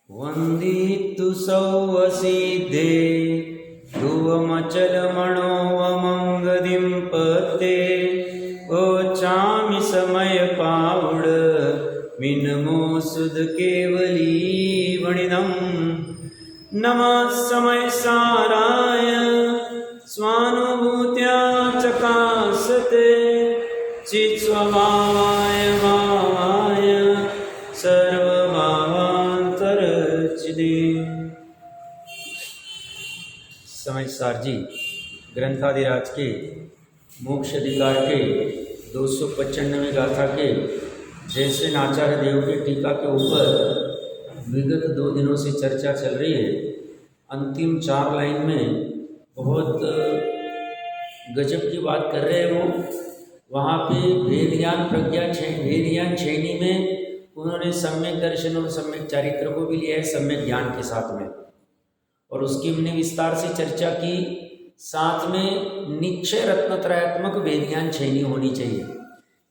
वंदितु सौवसिद्धे ध्रुवमचलमणोवमंगदिं पते ओचामि समय पावड मिनमो सुध केवली वणिनम नमः समय साराय स्वानुभूत्या चकासते चित्स्वभावाय भावाय सर्वभावांतरचिदे। समय सार जी ग्रंथादिराज के मोक्ष अधिकार के 295वें गाथा के जैसे आचार्य देव के टीका के ऊपर विगत 2 दिनों से चर्चा चल रही है। अंतिम 4 लाइन में बहुत गजब की बात कर रहे हैं वो। वहाँ पे भेद ज्ञान श्रेणी में उन्होंने सम्यक दर्शन और सम्यक चारित्र को भी लिया है सम्यक ज्ञान के साथ में, और उसकी हमने विस्तार से चर्चा की। साथ में निश्चय रत्नत्रयात्मक वेद ज्ञान श्रेणी होनी चाहिए।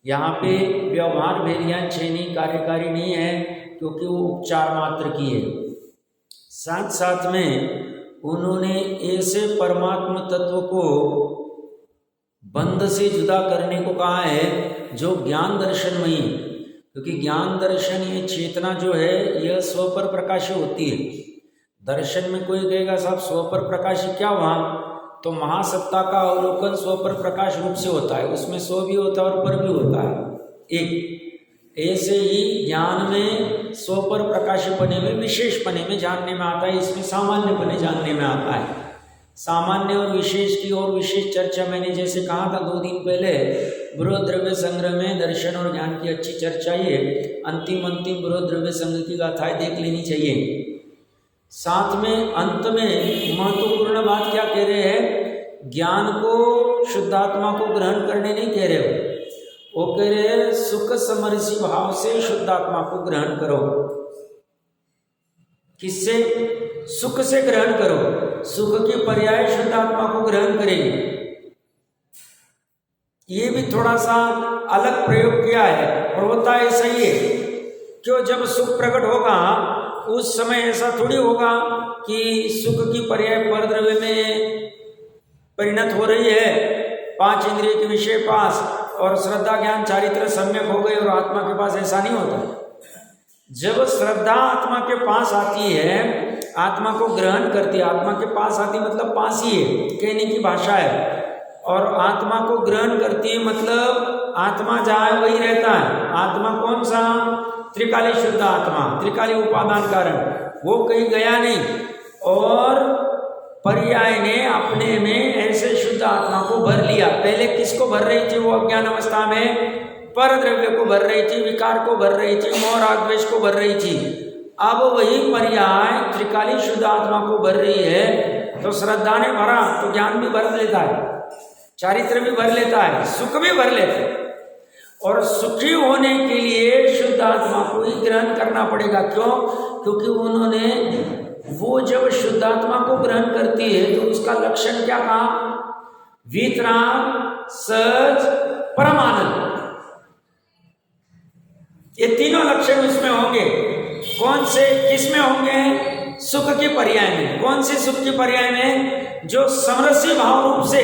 यहाँ पे व्यवहार वेद ज्ञान श्रेणी कार्यकारी नहीं है क्योंकि वो उपचार मात्र की है। साथ साथ में उन्होंने ऐसे परमात्म तत्व को बंध से जुदा करने को कहा है जो ज्ञान दर्शनमयी है, क्योंकि ज्ञान दर्शन ये चेतना जो है यह स्व पर प्रकाश होती है। दर्शन में कोई कहेगा साहब स्व पर प्रकाश क्या हुआ, तो महासत्ता का अवलोकन स्व पर प्रकाश रूप से होता है, उसमें स्व भी होता है और पर भी होता है एक। ऐसे ही ज्ञान में स्व पर प्रकाशपने में विशेषपने में जानने में आता है, इसमें सामान्यपने जानने में आता है। सामान्य और विशेष की और विशेष चर्चा मैंने जैसे कहा था 2 दिन पहले, बृहद द्रव्य संग्रह में दर्शन और ज्ञान की अच्छी चर्चा है। अंतिम बृहद द्रव्य संग्रह की गाथाएं देख लेनी चाहिए। साथ में अंत में महत्वपूर्ण बात क्या कह रहे हैं, ज्ञान को शुद्धात्मा को ग्रहण करने नहीं कह रहे हो, वो कह रहे हैं सुख समरसी भाव से शुद्धात्मा को ग्रहण करो। किससे? सुख से ग्रहण करो। सुख के पर्याय शुद्धात्मा को ग्रहण करेगी। ये भी थोड़ा सा अलग प्रयोग किया है और होता ऐसा ही है। क्यों? जब सुख प्रकट होगा उस समय ऐसा थोड़ी होगा कि सुख की पर्याय पर द्रव्य में परिणत हो रही है, 5 इंद्रिय के विषय पास और श्रद्धा ज्ञान चारित्र सम्यक हो गए और आत्मा के पास ऐसा नहीं होता। जब श्रद्धा आत्मा के पास आती है, आत्मा को ग्रहण करती है, आत्मा के पास आती मतलब पास ही है, कहने की भाषा है, और आत्मा को ग्रहण करती है मतलब आत्मा जहाँ है वही रहता है। आत्मा कौन सा? त्रिकाली शुद्ध आत्मा, त्रिकाली उपादान कारण, वो कहीं गया नहीं। और पर्याय ने अपने में ऐसे शुद्ध आत्मा को भर लिया। पहले किसको भर रही थी वो अज्ञान अवस्था में? पर द्रव्य को भर रही थी, विकार को भर रही थी, मोह राग द्वेष को भर रही थी। अब वही पर्याय त्रिकाली शुद्ध आत्मा को भर रही है, तो श्रद्धा ने भरा तो ज्ञान भी भर लेता है, चारित्र भी भर लेता है, सुख भी भर लेता है। और सुखी होने के लिए शुद्ध आत्मा को ही ग्रहण करना पड़ेगा। क्यों? क्योंकि उन्होंने वो जब शुद्ध आत्मा को ग्रहण करती है तो उसका लक्षण क्या कहा? वीतराग, सच, परमानंद, ये तीनों लक्षण उसमें होंगे। कौन से किस में होंगे? सुख के पर्याय में। कौन से सुख के पर्याय में? जो समरसी भाव रूप से,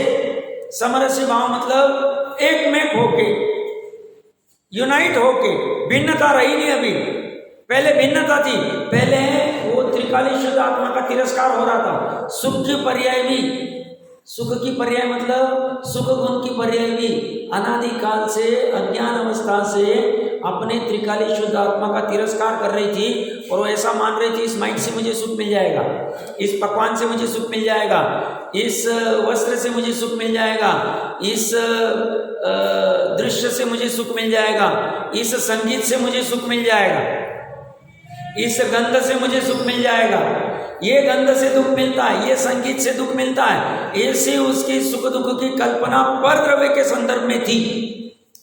समरसी भाव मतलब एक में होके, यूनाइट होके, भिन्नता रही नहीं अभी, पहले भिन्नता थी। पहले वो त्रिकाली शुद्ध आत्मा का तिरस्कार हो रहा था। सुख की पर्याय भी, सुख की पर्याय मतलब सुख गुण की पर्याय भी अनादि काल से अज्ञान अवस्था से अपने त्रिकाली शुद्ध आत्मा का तिरस्कार कर रही थी, और वो ऐसा मान रही थी इस माइंड से मुझे सुख मिल जाएगा, इस पकवान से मुझे सुख मिल जाएगा, इस वस्त्र से मुझे सुख मिल जाएगा, इस दृश्य से मुझे सुख मिल जाएगा, इस संगीत से मुझे सुख मिल जाएगा, इस गंध से मुझे सुख मिल जाएगा, ये गंध से दुख मिलता है, ये संगीत से दुख मिलता है। ऐसे उसकी सुख दुख की कल्पना पर द्रव्य के संदर्भ में थी।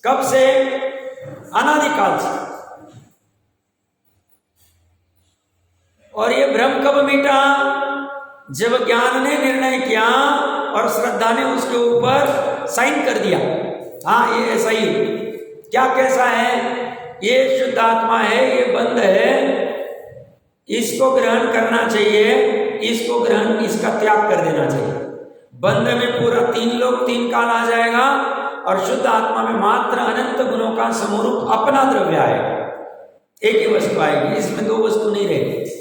कब से? अनादिकाल से। और ये भ्रम कब मिटा? जब ज्ञान ने निर्णय किया और श्रद्धा ने उसके ऊपर साइन कर दिया। हाँ, ये ऐसा ही। क्या कैसा है? ये शुद्ध आत्मा है, ये बंध है, इसको ग्रहण करना चाहिए, इसको ग्रहण, इसका त्याग कर देना चाहिए। बंध में पूरा 3 लोक 3 काल आ जाएगा और शुद्ध आत्मा में मात्र अनंत गुणों का समरूप अपना द्रव्य आएगा, एक ही वस्तु आएगी, इसमें 2 वस्तु नहीं रहेगी।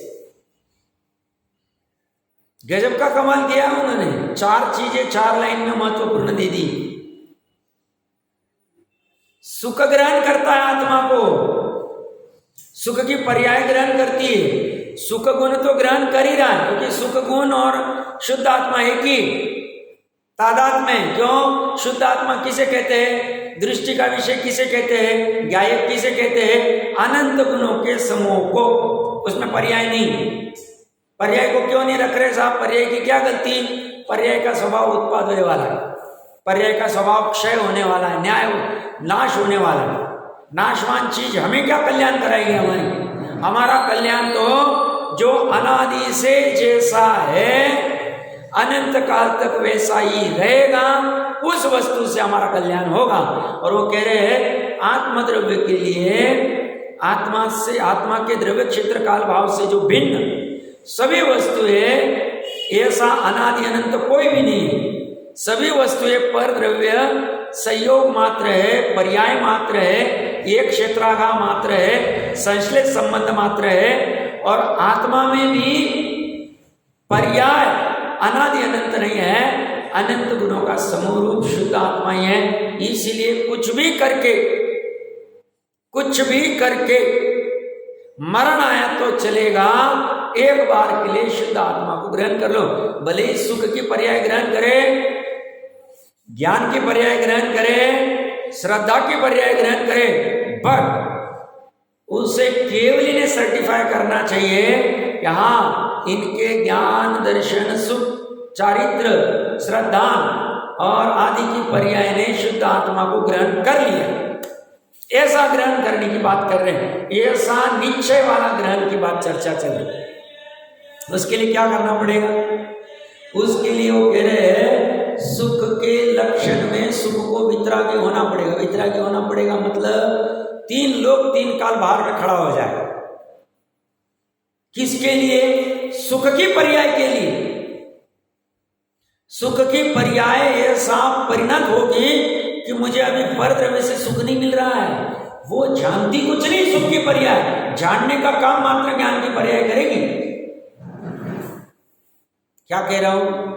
गजब का कमाल किया उन्होंने, 4 चीजें 4 लाइन में महत्वपूर्ण दे दी। सुख ग्रहण करता है आत्मा को, सुख की पर्याय ग्रहण करती है, सुख गुण तो ग्रहण कर ही रहा है, क्योंकि सुख गुण और शुद्ध आत्मा एक ही तादाद में। क्यों? शुद्ध आत्मा किसे कहते हैं? दृष्टि का विषय किसे कहते हैं? ज्ञायक किसे कहते हैं? अनंत गुणों के समूह को, उसमें पर्याय नहीं। पर्याय को क्यों नहीं रख रहे साहब? पर्याय की क्या गलती? पर्याय का स्वभाव उत्पाद होने वाला है, पर्याय का स्वभाव क्षय होने वाला है, न्याय नाश होने वाला है। नाशवान चीज हमें क्या कल्याण कराएगी? हमारा कल्याण तो जो अनादि से जैसा है अनंत काल तक वैसा ही रहेगा, उस वस्तु से हमारा कल्याण होगा। और वो कह रहे हैं आत्मद्रव्य के लिए आत्मा से, आत्मा के द्रव्य क्षेत्र काल भाव से जो भिन्न सभी वस्तुएं, ऐसा अनादि अनंत कोई भी नहीं है। सभी वस्तुएं पर द्रव्य संयोग मात्र है, पर्याय मात्र है, एक क्षेत्रागा मात्र है, संश्लेष संबंध मात्र है। और आत्मा में भी पर्याय अनादि अनंत नहीं है, अनंत गुणों का समूह शुद्ध आत्मा ही है। इसीलिए कुछ भी करके मरण आया तो चलेगा, एक बार के लिए शुद्ध आत्मा को ग्रहण कर लो। भले ही सुख की पर्याय ग्रहण करे, ज्ञान की पर्याय ग्रहण करे, श्रद्धा की पर्याय ग्रहण करे, बट उसे केवल इन्हें सर्टिफाई करना चाहिए कि हाँ, इनके ज्ञान, दर्शन, सुख, चारित्र, श्रद्धा और आदि की पर्याय ने शुद्ध आत्मा को ग्रहण कर लिया। ऐसा ग्रहण करने की बात कर रहे हैं, ऐसा निश्चय वाला ग्रहण की बात चर्चा चल रही है। उसके लिए क्या करना पड़ेगा? उसके लिए वो कह रहे हैं सुख के लक्षण में सुख को वितरागी होना पड़ेगा। वितरागी होना पड़ेगा मतलब 3 लोक 3 काल बाहर में खड़ा हो जाए। किसके लिए? सुख की पर्याय के लिए। सुख की पर्याय ऐसा परिणत होगी कि मुझे अभी पर द्रव्य से सुख नहीं मिल रहा है। वो जानती कुछ नहीं, सुख की पर्याय जानने का काम मात्र ज्ञान की पर्याय करेगी। क्या कह रहा हूं?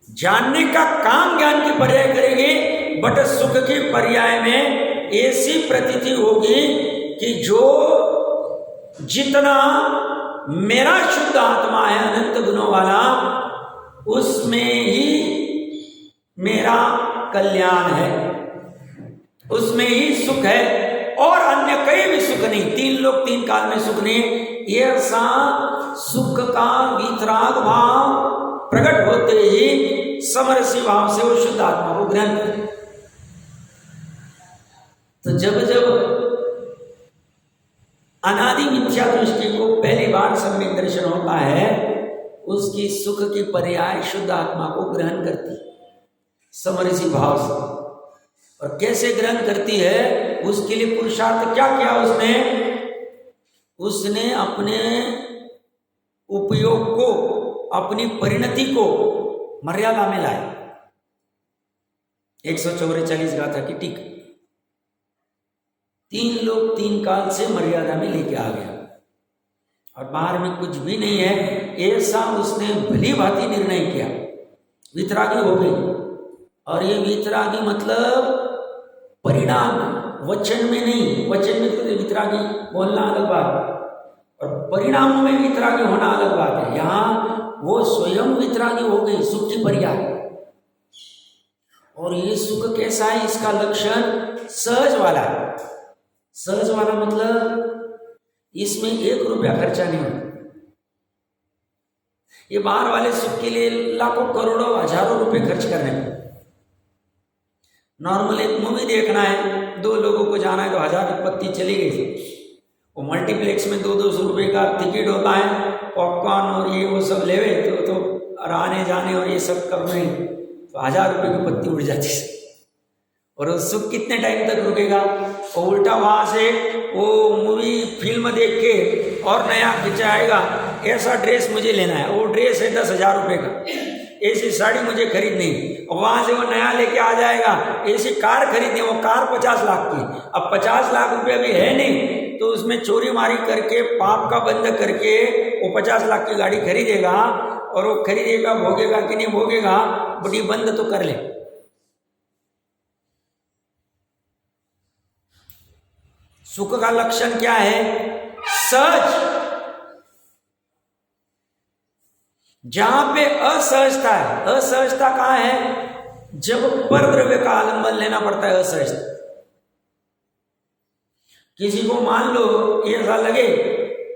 जानने का काम ज्ञान की पर्याय करेगी, बट सुख की पर्याय में ऐसी प्रतीति होगी कि जो जितना मेरा शुद्ध आत्मा है अनंत गुणों वाला, उसमें ही मेरा कल्याण है, उसमें ही सुख है और अन्य कहीं भी सुख नहीं। 3 लोक 3 काल में सुख नहीं। ऐसा सुख का वितराग भाव प्रकट होते ही समरसी भाव से वो शुद्ध आत्मा को ग्रहण करे। तो जब अनादि मिथ्या दृष्टि को पहली बार सम्यक दर्शन होता है, उसकी सुख की पर्याय शुद्ध आत्मा को ग्रहण करती समरसी भाव से। और कैसे ग्रहण करती है? उसके लिए पुरुषार्थ क्या किया उसने अपने उपयोग को, अपनी परिणति को मर्यादा में लाए। 144 गाथा की टीका 3 लोक 3 काल से मर्यादा में लेके आ गया और बाहर में कुछ भी नहीं है, ऐसा उसने भली भांति निर्णय किया। वितरागी हो गई। और ये वितरागी मतलब परिणाम, वचन में नहीं। वचन में तो वितरागी बोलना अलग बात और परिणामों में वितरागी होना अलग बात है। यहाँ वो स्वयं वितरागी हो गई, सुख की पर्याय। और ये सुख कैसा है? इसका लक्षण सहज वाला है। सहज वाला मतलब इसमें 1 रुपया खर्चा नहीं होता। ये बाहर वाले सुख के लिए लाखों करोड़ों हजारों रुपए खर्च करने को। नॉर्मल एक मूवी देखना है, 2 लोगों को जाना है तो 1000 की पत्ती चली गई। वो मल्टीप्लेक्स में 200 रुपये का टिकट होता है, पॉपकॉर्न और ये वो सब लेवे तो आने जाने और ये सब करने तो 1000 रुपये की पत्ती उड़ जाती है। और वो सुख कितने टाइम तक रुकेगा। और उल्टा वहाँ से वो मूवी फिल्म देख के और नया खिंचाएगा, ऐसा ड्रेस मुझे लेना है, वो ड्रेस है 10,000 रुपये का, ऐसी साड़ी मुझे खरीदनी, और वहाँ से वो नया लेके आ जाएगा, ऐसी कार खरीदनी, वो कार 50 लाख की। अब 50 लाख रुपये अभी है नहीं, तो उसमें चोरी मारी करके पाप का बंद करके वो 50 लाख की गाड़ी खरीदेगा, और वो खरीदेगा, भोगेगा कि नहीं भोगेगा, बट ये बंद तो कर ले। सुख का लक्षण क्या है? सहज। जहां पे असहजता है, असहजता कहां है? जब पर द्रव्य का आलंबन लेना पड़ता है, असहजता। किसी को मान लो ऐसा लगे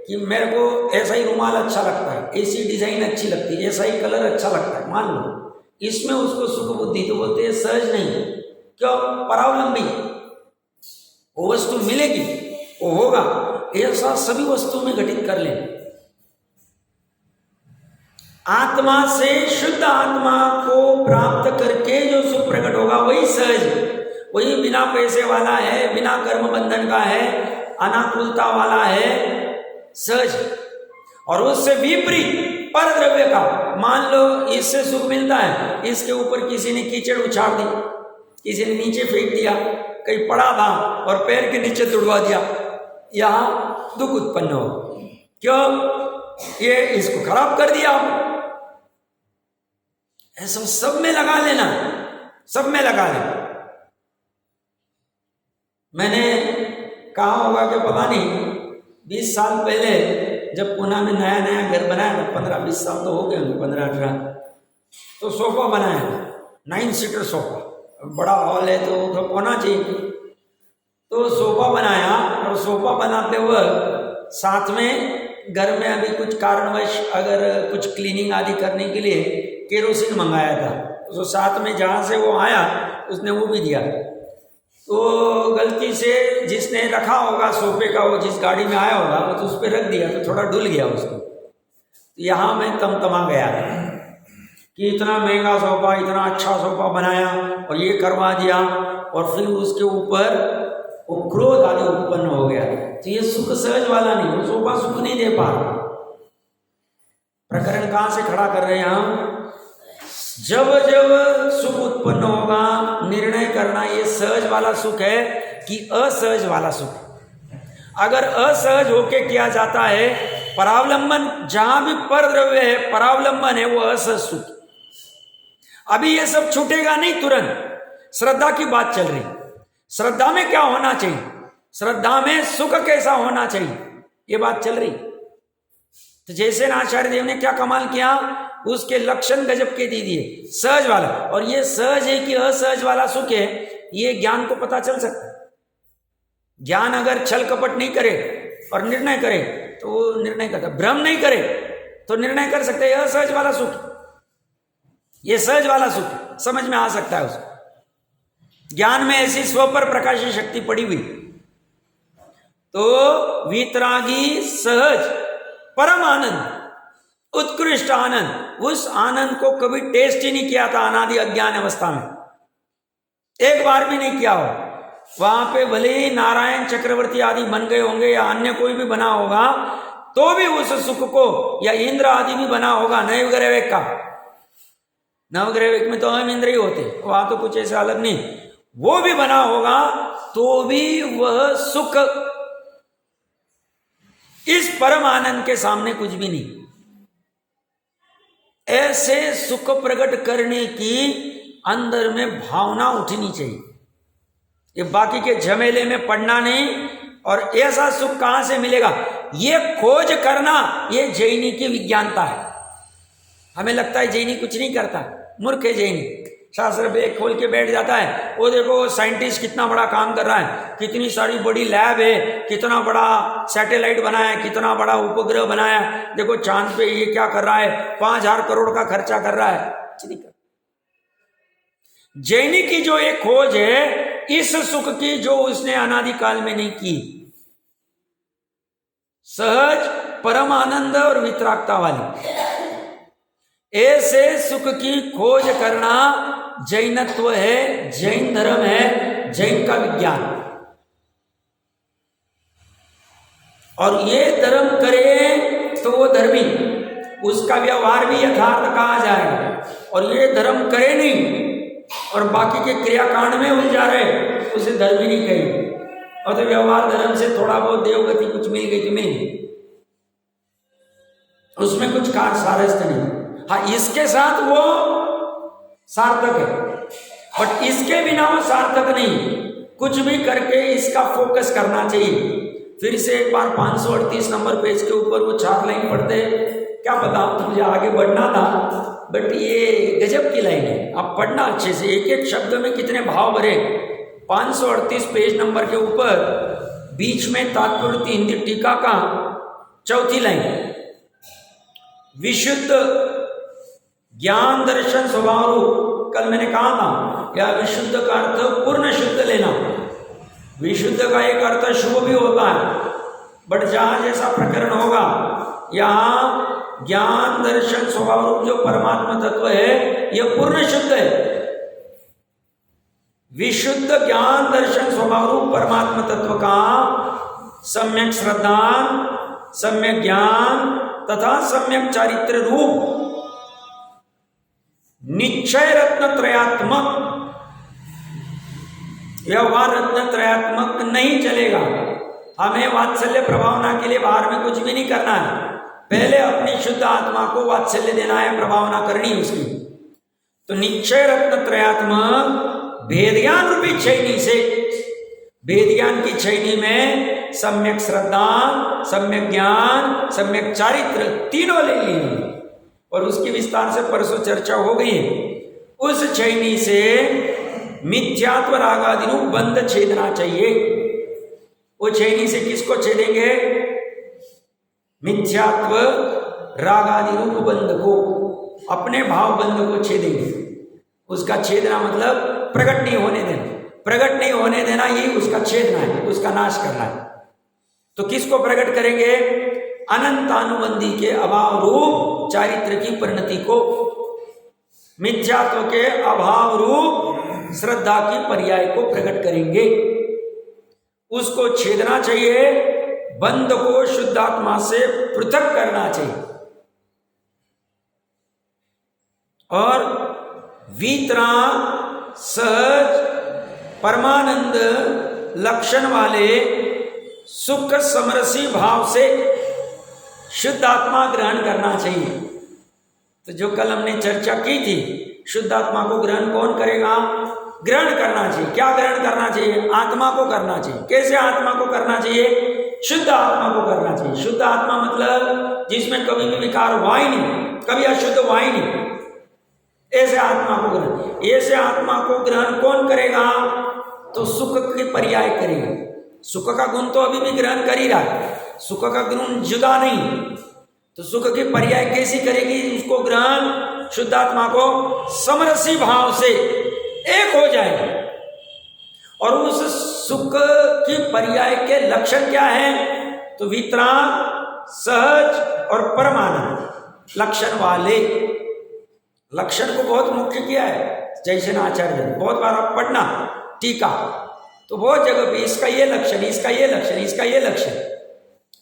कि मेरे को ऐसा ही रुमाल अच्छा लगता है, ऐसी डिजाइन अच्छी लगती है, ऐसा ही कलर अच्छा लगता है, मान लो, इसमें उसको सुख बुद्धि, तो बोलते हैं सहज नहीं। क्यों? परावलंबी। वो वस्तु मिलेगी, वो होगा, ऐसा सभी वस्तुओं में घटित कर ले। आत्मा से, शुद्ध आत्मा को प्राप्त करके जो सुख प्रकट होगा वही सहज, वही बिना पैसे वाला है, बिना कर्म बंधन का है, अनाकुलता वाला है, सहज। और उससे विपरीत पर द्रव्य का, मान लो इससे सुख मिलता है, इसके ऊपर किसी ने कीचड़ उछाड़ दी, किसी ने नीचे फेंक दिया, कहीं पड़ा था और पैर के नीचे तुड़वा दिया, यहां दुख उत्पन्न हो। क्यों? ये इसको खराब कर दिया। ऐसा सब में लगा लेना, सब में लगा लेना। मैंने कहा होगा कि पता नहीं 20 साल पहले जब पुणे में नया नया घर बनाया, 15-20 साल तो हो गए, 15-18, तो सोफा बनाया, 9 सीटर सोफा, बड़ा हॉल है तो होना चाहिए। तो सोफा बनाया, और सोफा बनाते हुए साथ में घर में अभी कुछ कारणवश अगर कुछ क्लीनिंग आदि करने के लिए केरोसिन मंगाया था, तो साथ में जहाँ से वो आया उसने वो भी दिया। तो गलती से जिसने रखा होगा सोफे का, वो जिस गाड़ी में आया होगा, तो उस पर रख दिया, तो थोड़ा डुल गया उसको। यहाँ मैं तमतमा गया कि इतना महंगा सोफा, इतना अच्छा सोफा बनाया और ये करवा दिया, और फिर उसके ऊपर वो क्रोध आदि उत्पन्न हो गया। तो ये सुख सहज वाला नहीं, वो सोफा सुख नहीं दे पा रहा। प्रकरण कहाँ से खड़ा कर रहे हैं हम? जब जब सुख उत्पन्न होगा, निर्णय करना ये सहज वाला सुख है कि असहज वाला सुख। अगर असहज होके किया जाता है, परावलंबन, जहां भी पर द्रव्य है, परावलंबन है, वो असहज सुख। अभी ये सब छूटेगा नहीं तुरंत। श्रद्धा की बात चल रही, श्रद्धा में क्या होना चाहिए, श्रद्धा में सुख कैसा होना चाहिए, ये बात चल रही। तो जैसे आचार्य देव ने क्या कमाल किया, उसके लक्षण गजब के दे दिए, सहज वाला। और ये सहज है कि असहज वाला सुख है, ये ज्ञान को पता चल सकता है। ज्ञान अगर छल कपट नहीं करे और निर्णय करे तो वो निर्णय करता, भ्रम नहीं करे तो निर्णय कर सकते हैं। असहज वाला सुख, ये सहज वाला सुख समझ में आ सकता है उसको। ज्ञान में ऐसी स्व पर प्रकाशी शक्ति पड़ी हुई, तो वीतरागी सहज परम आनंद, उत्कृष्ट आनंद, उस आनंद को कभी टेस्ट ही नहीं किया था अनादि अज्ञान अवस्था में, एक बार भी नहीं किया हो। वहां पे भले ही नारायण चक्रवर्ती आदि बन गए होंगे या अन्य कोई भी बना होगा, तो भी उस सुख को, या इंद्र आदि भी बना होगा नवग्रह वेग का, नवग्रह वेग में तो हम इंद्र ही होते, वहां तो कुछ ऐसा अलग नहीं, वो भी बना होगा तो भी वह सुख इस परम आनंद के सामने कुछ भी नहीं। ऐसे सुख प्रकट करने की अंदर में भावना उठनी चाहिए, ये बाकी के झमेले में पड़ना नहीं। और ऐसा सुख कहां से मिलेगा, ये खोज करना, ये जैनी की विज्ञानता है। हमें लगता है जैनी कुछ नहीं करता, मूर्ख है जैनी, शास्त्र बैग खोल के बैठ जाता है, वो देखो साइंटिस्ट कितना बड़ा काम कर रहा है, कितनी सारी बड़ी लैब है, कितना बड़ा सैटेलाइट बनाया है, कितना बड़ा उपग्रह बनाया, देखो चांद पे ये क्या कर रहा है, 5,000 करोड़ का खर्चा कर रहा है, कुछ नहीं कर। जैनी की जो एक खोज है इस सुख की, जो उसने अनादिकाल में नहीं की, सहज परम आनंद और वितरागता वाली, ऐसे सुख की खोज करना जैनत्व है, जैन धर्म है, जैन का विज्ञान। और ये धर्म करे तो वो धर्मी, उसका व्यवहार भी यथार्थ कहा जाएगा। और ये धर्म करे नहीं और बाकी के क्रियाकांड में उलझा रहे, उसे धर्मी नहीं कहेंगे। और तो व्यवहार धर्म से थोड़ा बहुत देवगति कुछ मिल गई तुम्हें, उसमें कुछ खास सारस्थ नहीं। हाँ, इसके साथ वो सार्थक है, बट इसके बिना वो सार्थक नहीं। कुछ भी करके इसका फोकस करना चाहिए। फिर से एक बार 538 नंबर पेज के ऊपर वो 4 लाइन पढ़ते, क्या पता मुझे आगे बढ़ना था, बट ये गजब की लाइन है। आप पढ़ना अच्छे से, एक एक शब्द में कितने भाव भरे। 538 पेज नंबर के ऊपर बीच में तात्पर्य हिंदी टीका का 4थी लाइन, विशुद्ध ज्ञान दर्शन स्वभाव रूप। कल मैंने कहा था या विशुद्ध का अर्थ पूर्ण शुद्ध लेना। विशुद्ध का एक अर्थ शुभ भी होता है, बट जहां जैसा प्रकरण होगा, यहाँ ज्ञान दर्शन स्वभाव रूप जो परमात्मा तत्व है यह पूर्ण शुद्ध है। विशुद्ध ज्ञान दर्शन स्वभाव रूप परमात्मा तत्व का सम्यक श्रद्धा, सम्यक ज्ञान तथा सम्यक चारित्र रूप निश्चय रत्न त्रयात्मक व्यवहार रत्न त्रयात्मक नहीं चलेगा। हमें वात्सल्य प्रभावना के लिए बाहर में कुछ भी नहीं करना है, पहले अपनी शुद्ध आत्मा को वात्सल्य देना है, प्रभावना करनी है उसकी। तो निश्चय रत्न त्रयात्मक भेद ज्ञान रूपी छैनी से, भेद ज्ञान की छैनी में सम्यक श्रद्धा, सम्यक ज्ञान, सम्यक चारित्र तीनों ले लिए और उसकी विस्तार से परसों चर्चा हो गई है। उस छैनी से मिथ्यात्व रागादि रूप बंध छेदना चाहिए। वो छैनी से किसको छेदेंगे? मिथ्यात्व रागादि रूप बंध को, अपने भाव बंध को छेदेंगे। उसका छेदना मतलब प्रकट नहीं होने देना, प्रकट नहीं होने देना, यही उसका छेदना है, उसका नाश करना है। तो किसको प्रकट करेंगे? अनंतानुबंधी के अभाव रूप चारित्र की परिणति को, मिथ्यात्व के अभाव रूप श्रद्धा की पर्याय को प्रकट करेंगे। उसको छेदना चाहिए, बंध को शुद्धात्मा से पृथक करना चाहिए। और वीतरा सहज परमानंद लक्षण वाले सुख समरसी भाव से शुद्ध आत्मा ग्रहण करना चाहिए। तो जो कल हमने चर्चा की थी, शुद्ध आत्मा को ग्रहण कौन करेगा? ग्रहण करना चाहिए। क्या ग्रहण करना चाहिए? आत्मा को करना चाहिए। कैसे आत्मा को करना चाहिए? शुद्ध आत्मा को करना चाहिए। शुद्ध आत्मा मतलब जिसमें कभी भी विकार हुआ ही नहीं, कभी अशुद्ध हुआ ही नहीं, ऐसे आत्मा को ग्रहण। ऐसे आत्मा को ग्रहण कौन करेगा? तो सुख के पर्याय करेगा। सुख का गुण तो अभी भी ग्रहण कर ही रहा है, सुख का गुण जुदा नहीं। तो सुख की पर्याय कैसी करेगी उसको ग्रहण? शुद्धात्मा को समरसी भाव से एक हो जाएगा। और उस सुख की पर्याय के लक्षण क्या है? तो वितराग, सहज और परमानंद लक्षण वाले। लक्षण को बहुत मुख्य किया है जयसेन आचार्य ने, बहुत बार आप पढ़ना टीका, तो बहुत जगह पे इसका ये लक्षण, इसका ये लक्षण, इसका ये लक्षण।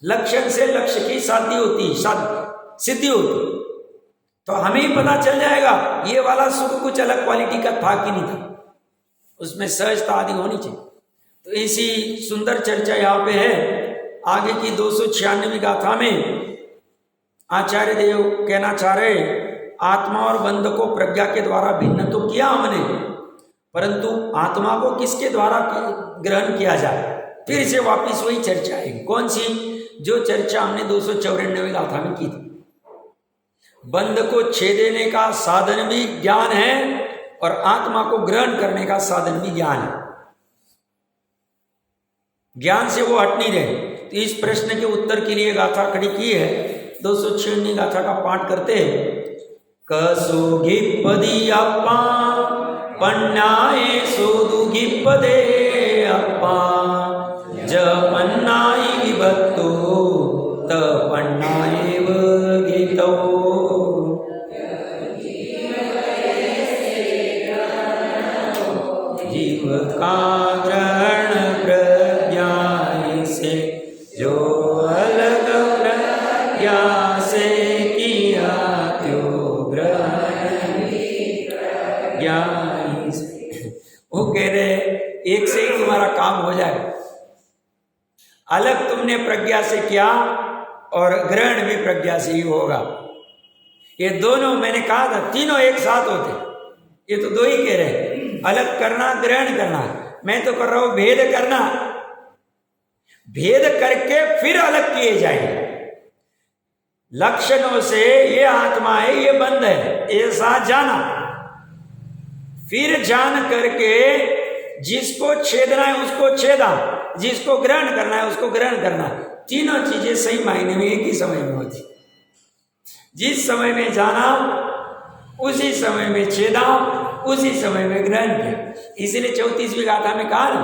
लक्षण से लक्ष्य की साध्य होती, सिद्धि होती। तो हमें ही पता चल जाएगा ये वाला सुख कुछ अलग क्वालिटी का था कि नहीं था, उसमें सहजता आदि होनी चाहिए। तो ऐसी सुंदर चर्चा यहाँ पे है। आगे की 296वीं गाथा में आचार्य देव कहना चाह रहे, आत्मा और बंध को प्रज्ञा के द्वारा भिन्न तो किया हमने, परंतु आत्मा को किसके द्वारा ग्रहण किया जाए? फिर से वापिस वही चर्चा आएगी। कौन सी? जो चर्चा हमने 294वीं गाथा में की थी। बंध को छेदने का साधन भी ज्ञान है और आत्मा को ग्रहण करने का साधन भी ज्ञान है। ज्ञान से वो हट नहीं रहे। तो इस प्रश्न के उत्तर के लिए गाथा खड़ी की है। 296वीं गाथा का पाठ करते हैं। कसोगिपदी अप्पा पन्नाए सोदुगिपदे अप्पा जपन्नाई विभक्तो तपन्नाएव गीतो। से जो अलग प्रज्ञा से किया त्यो ग्रहण ज्ञानी से। वो कह रहे एक से ही तुम्हारा काम हो जाए, अलग तुमने प्रज्ञा से किया और ग्रहण भी प्रज्ञा से ही होगा। ये दोनों मैंने कहा था तीनों एक साथ होते, ये तो दो ही कह रहे हैं, अलग करना ग्रहण करना। मैं तो कर रहा हूं भेद करना, भेद करके फिर अलग किए जाएंगे लक्षणों से। ये आत्मा है, ये बंद है, ऐसा जाना, फिर जान करके जिसको छेदना है उसको छेदा, जिसको ग्रहण करना है उसको ग्रहण करना। तीनों चीजें सही मायने में एक ही समय में होती। जिस समय में जाना उसी समय में छेदा, उसी समय में ग्रहण किया। इसीलिए 34वीं गाथा में कहा ना,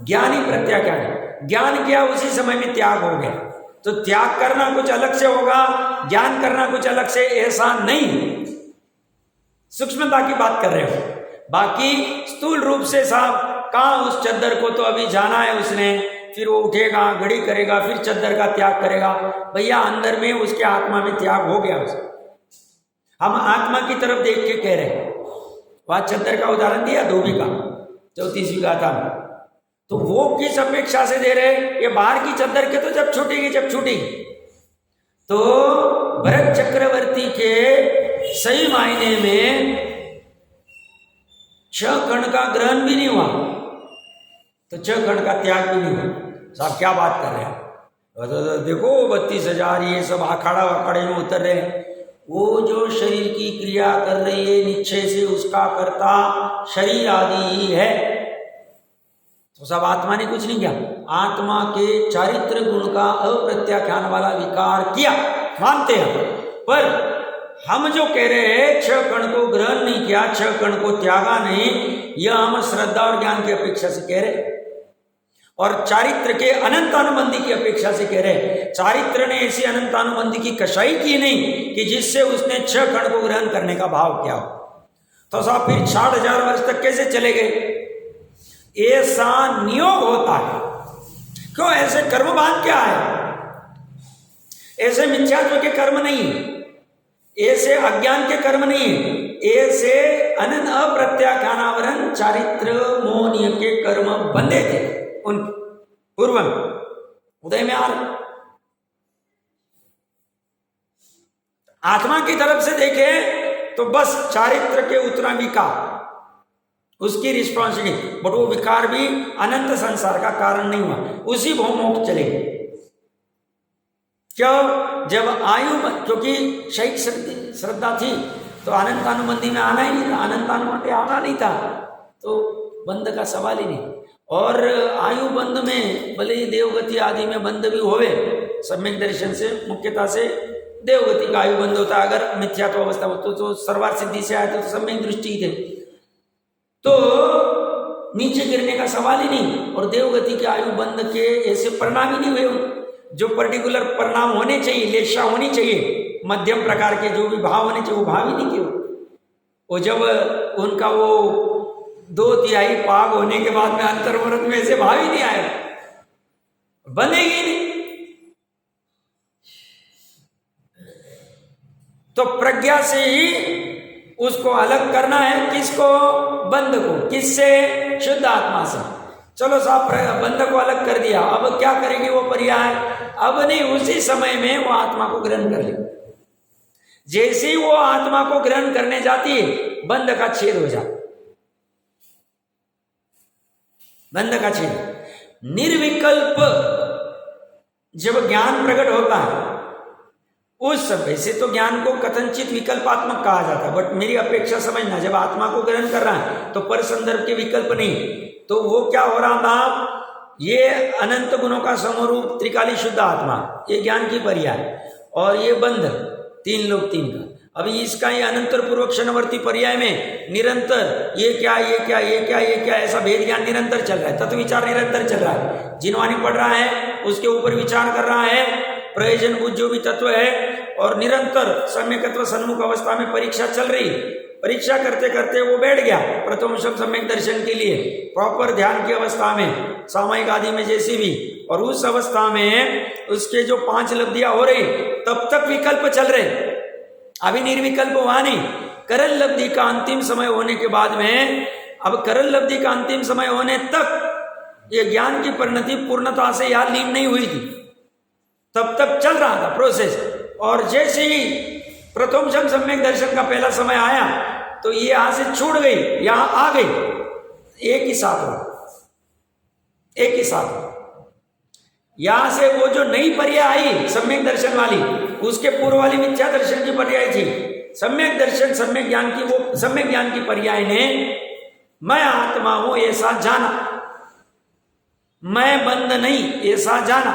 ज्ञानी प्रत्याख्यान, ज्ञान किया उसी समय में त्याग हो गया। तो त्याग करना कुछ अलग से होगा, ज्ञान करना कुछ अलग से, ऐसा नहीं। सूक्ष्मता की बात कर रहे हो। बाकी स्थूल रूप से साहब कहाँ उस चद्दर को तो अभी जाना है उसने, फिर वो उठेगा, घड़ी करेगा, फिर चद्दर का त्याग करेगा। भैया अंदर में उसके आत्मा में त्याग हो गया उसका। हम आत्मा की तरफ देख के कह रहे हैं। वहां चद्दर का उदाहरण दिया धोबी का 34वीं गाथा में, तो वो किस अपेक्षा से दे रहे हैं? ये बाहर की चद्दर के तो जब छूटेगी, जब छूटेगी तो भरत चक्रवर्ती के सही मायने में 6 कण का ग्रहण भी नहीं हुआ, तो 6 कण का त्याग भी नहीं हुआ। साहब क्या बात कर रहे हैं? तो देखो 32,000 ये सब अखाड़ा वखाड़े में उतर रहे हैं। वो जो शरीर की क्रिया कर रही है निश्चय से उसका कर्ता शरीर आदि ही है। तो सब आत्मा ने कुछ नहीं किया, आत्मा के चारित्र गुण का अप्रत्याख्यान वाला विकार किया, मानते हैं। पर हम जो कह रहे हैं 6 कण को ग्रहण नहीं किया, 6 कण को त्यागा नहीं, यह हम श्रद्धा और ज्ञान की अपेक्षा से कह रहे हैं, और चारित्र के अनंतानुबंधी की अपेक्षा से कह रहे हैं। चारित्र ने ऐसी अनंतानुबंधी की कसाई की नहीं कि जिससे उसने 6 कण को ग्रहण करने का भाव किया। तो साहब फिर 60,000 वर्ष तक कैसे चले गए? ऐसा नियोग होता है। क्यों? ऐसे कर्मबाध क्या है? ऐसे मिथ्यात्व के कर्म नहीं, ऐसे अज्ञान के कर्म नहीं, ऐसे अनंत अप्रत्याख्यानावरण चारित्र मोहनीय के कर्म बंधे थे उन पूर्व उदय में आ रहे। आत्मा की तरफ से देखे तो बस चारित्र के उतना विकार उसकी रिस्पॉन्सिबिलिटी, बट वो विकार भी अनंत संसार का कारण नहीं हुआ, उसी भौमोक्ष चले गए। क्यों? जब आयु, क्योंकि शैक श्रद्धा थी तो अनंतानुबंधी में आना ही नहीं था, अनंतानुबंधी आना नहीं था, तो बंध का सवाल ही नहीं। और आयु बंध में भले ही देवगति आदि में बंध भी होवे, सम्यक दर्शन से मुख्यता से देवगति का आयु बंध होता है। अगर मिथ्यात्व अवस्था हो तो सर्वार्थ सिद्धि से आए तो सम्यक दृष्टि थे, तो नीचे गिरने का सवाल ही नहीं। और देवगति के आयु बंध के ऐसे परिणाम ही नहीं हुए जो पर्टिकुलर परिणाम होने चाहिए, लेशा होनी चाहिए, मध्यम प्रकार के जो भी भाव होने चाहिए वो भाव ही नहीं किए। वो जब उनका वो 2/3 पाग होने के बाद में अंतर्मुहूर्त में ऐसे भाव ही नहीं आया, बनेगी नहीं। तो प्रज्ञा से ही उसको अलग करना है। किसको? बंध को। किससे? शुद्ध आत्मा से। चलो साहब बंध को अलग कर दिया, अब क्या करेगी वो पर्याय? अब नहीं, उसी समय में वो आत्मा को ग्रहण कर ले। जैसे ही वो आत्मा को ग्रहण करने जाती है बंध का छेद हो जाता, बंध का छेद। निर्विकल्प जब ज्ञान प्रकट होता है उस समय से तो ज्ञान को कथनचित विकल्पात्मक कहा जाता है, बट मेरी अपेक्षा समझना, जब आत्मा को ग्रहण कर रहा है तो पर संदर्भ के विकल्प नहीं, तो वो क्या हो रहा था? ये अनंत गुणों का समरूप त्रिकाली शुद्ध आत्मा, ये ज्ञान की पर्याय, और ये बंध 3 लोग 3 का। अभी इसका ये अनंतर पूर्वक क्षणवर्ती पर्याय में निरंतर ये क्या, ये क्या, ये क्या, ये क्या, ऐसा भेद ज्ञान निरंतर चल रहा है, तत्व विचार निरंतर चल रहा है। जिनवानी पढ़ रहा है उसके ऊपर विचार कर रहा है, प्रयोजन बुद्ध जो भी तत्व है, और निरंतर सम्यकत्व सन्मुख अवस्था में परीक्षा चल रही। परीक्षा करते करते वो बैठ गया प्रथमोपम सम्यक दर्शन के लिए प्रॉपर ध्यान की अवस्था में, सामयिक आदि में जैसी भी, और उस अवस्था में उसके जो 5 लब्धियां हो रही तब तक विकल्प चल रहे, अभी निर्विकल्प हुआ नहीं। करल लब्धि का अंतिम समय होने के बाद में, अब करल लब्धि का अंतिम समय होने तक ये ज्ञान की परिणति पूर्णता से यहाँ लीन नहीं हुई थी, तब तक चल रहा था प्रोसेस। और जैसे ही प्रथमोपम सम्यक दर्शन का पहला समय आया तो ये यहां से छूट गई, यहां आ गई, एक ही साथ हो, एक ही साथ हो। यहां से वो जो नई पर्याय आई सम्यक दर्शन वाली, उसके पूर्व वाली मिथ्या दर्शन की पर्याय थी। सम्यक दर्शन सम्यक ज्ञान की, वो सम्यक ज्ञान की पर्याय ने मैं आत्मा हूं ऐसा जाना, मैं बंद नहीं ऐसा जाना,